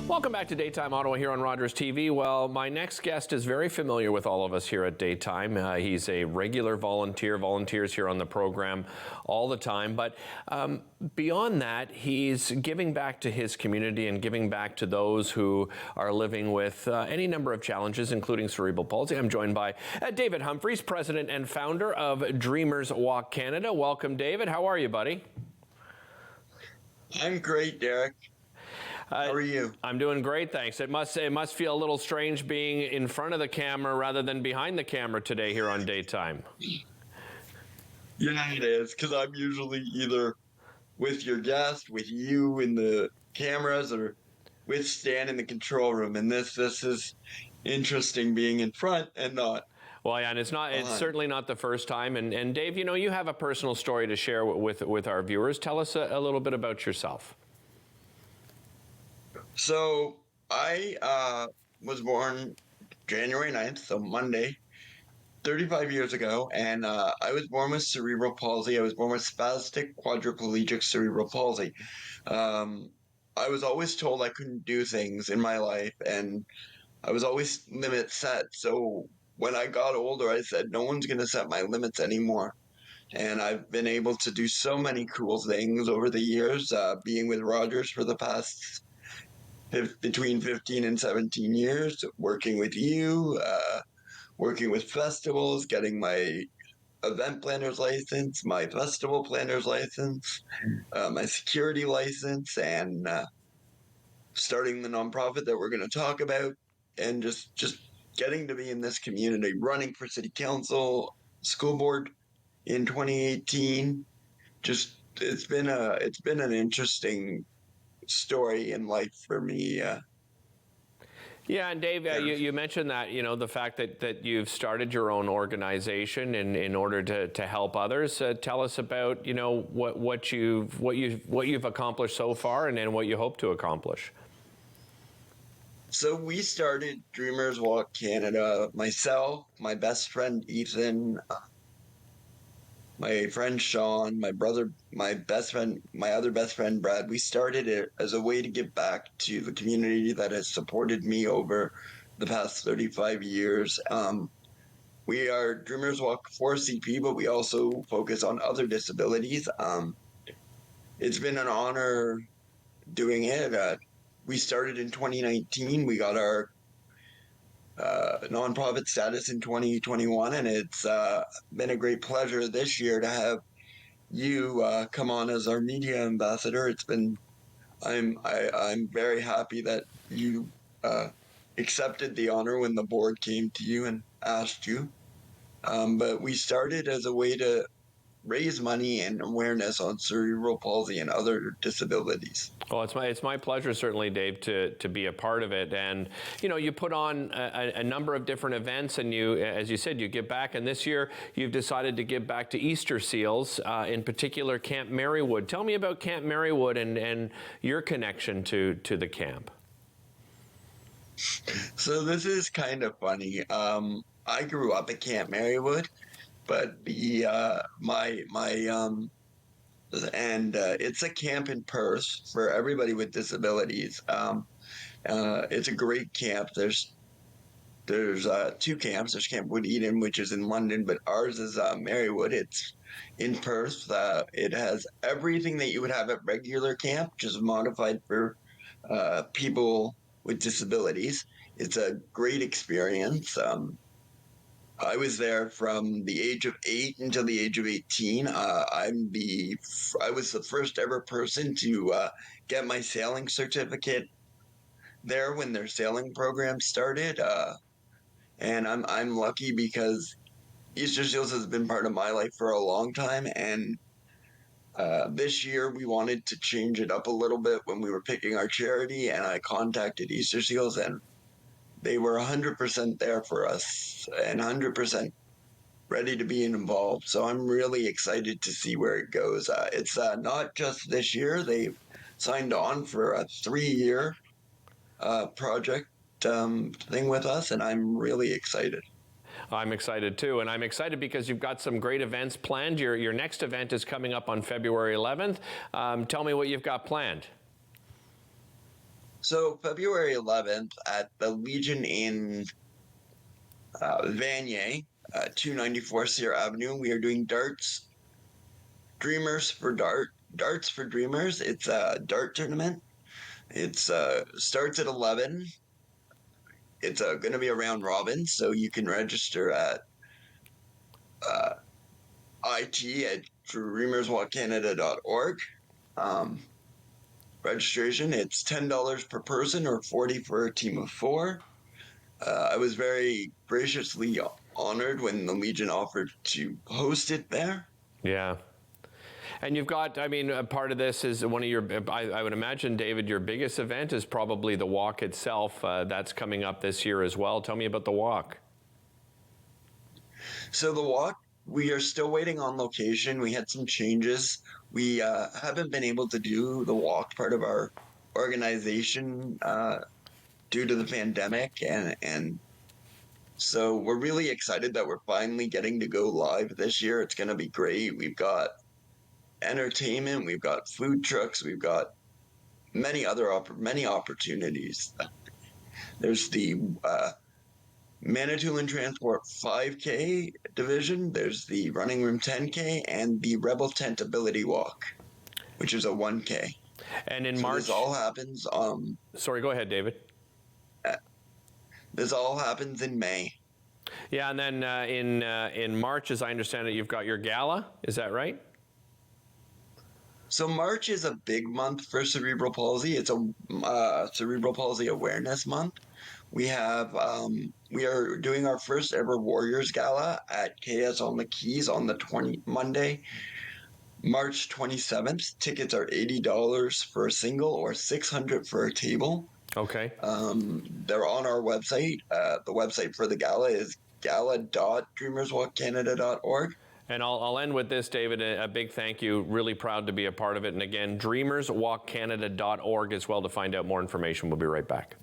Welcome back to Daytime Ottawa here on Rogers TV. Well, my next guest is very familiar with all of us here at Daytime. He's a regular volunteers here on the program all the time. But beyond that, he's giving back to his community and giving back to those who are living with any number of challenges, including cerebral palsy. I'm joined by David Humphries, president and founder of Dreamers Walk Canada. Welcome, David. How are you, buddy? I'm great, Derek. How are you? I'm doing great, thanks. It must feel a little strange being in front of the camera rather than behind the camera today here on Daytime. Yeah, it is, because I'm usually either with your guest, with you in the cameras, or with Stan in the control room. And this is interesting being in front and not. Well, yeah, and it's certainly not the first time. And Dave, you know, you have a personal story to share with our viewers. Tell us a little bit about yourself. So I was born January 9th, so Monday, 35 years ago, and I was born with cerebral palsy. I was born with spastic quadriplegic cerebral palsy. I was always told I couldn't do things in my life, and I was always limit set. So when I got older, I said, no one's going to set my limits anymore. And I've been able to do so many cool things over the years, being with Rogers for the past between 15 and 17 years, working with you, working with festivals, getting my event planner's license, my festival planner's license, my security license, and starting the nonprofit that we're going to talk about, and just getting to be in this community, running for city council, school board in 2018. It's been an interesting story in life for me. Yeah, and Dave, you mentioned that, you know, the fact that you've started your own organization in order to help others. Tell us about, you know, what you've accomplished so far and what you hope to accomplish. So we started Dreamers Walk Canada. Myself, my best friend Ethan, my friend Sean, my brother, my other best friend Brad. We started it as a way to give back to the community that has supported me over the past 35 years. We are Dreamers Walk for CP, but we also focus on other disabilities. It's been an honor doing it. We started in 2019. We got our nonprofit status in 2021, and it's been a great pleasure this year to have you come on as our media ambassador. I'm very happy that you accepted the honor when the board came to you and asked you. But we started as a way to raise money and awareness on cerebral palsy and other disabilities. Well, it's my pleasure, certainly, Dave, to be a part of it. And, you know, you put on a number of different events, and you, as you said, you give back. And this year, you've decided to give back to Easter Seals, in particular, Camp Marywood. Tell me about Camp Marywood and your connection to the camp. So this is kind of funny. I grew up at Camp Marywood, but it's a camp in Perth for everybody with disabilities. It's a great camp. There's two camps. There's Camp Wood Eden, which is in London, but ours is Marywood. It's in Perth. It has everything that you would have at regular camp, just modified for people with disabilities. It's a great experience. I was there from the age of 8 until the age of 18. I was the first ever person to get my sailing certificate there when their sailing program started. And I'm lucky because Easter Seals has been part of my life for a long time. And this year we wanted to change it up a little bit when we were picking our charity, and I contacted Easter Seals, and they were 100% there for us and 100% ready to be involved. So I'm really excited to see where it goes. It's not just this year. They've signed on for a 3-year project thing with us, and I'm really excited. I'm excited too, and I'm excited because you've got some great events planned. Your next event is coming up on February 11th. Tell me what you've got planned. So February 11th at the Legion in Vanier, 294 Sierra Avenue, we are doing darts for dreamers. It's a dart tournament. It's starts at 11. It's going to be a round robin, so you can register at uh, IT at dreamerswalkcanada.org. Um, Registration, it's $10 per person or 40 for a team of four. I was very graciously honored when the Legion offered to host it there. Yeah. And you've got, I mean, part of this is one of your, I would imagine, David, your biggest event is probably the walk itself. That's coming up this year as well. Tell me about the walk. So the walk, we are still waiting on location. We had some changes. We haven't been able to do the walk part of our organization due to the pandemic, and so we're really excited that we're finally getting to go live this year. It's going to be great. We've got entertainment, we've got food trucks, we've got many opportunities. There's the Manitoulin Transport 5K division. There's the Running Room 10K and the Rebel Tent Ability Walk, which is a 1K. And in So March, this all happens. Sorry, go ahead, David. This all happens in May. Yeah, and then in March, as I understand it, you've got your gala. Is that right? So March is a big month for cerebral palsy. It's a cerebral palsy awareness month. We are doing our first ever Warriors Gala at KS on the Keys on the Monday, March 27th. Tickets are $80 for a single or $600 for a table. Okay. They're on our website. The website for the gala is gala.dreamerswalkcanada.org. And I'll end with this, David. A big thank you. Really proud to be a part of it. And again, dreamerswalkcanada.org as well to find out more information. We'll be right back.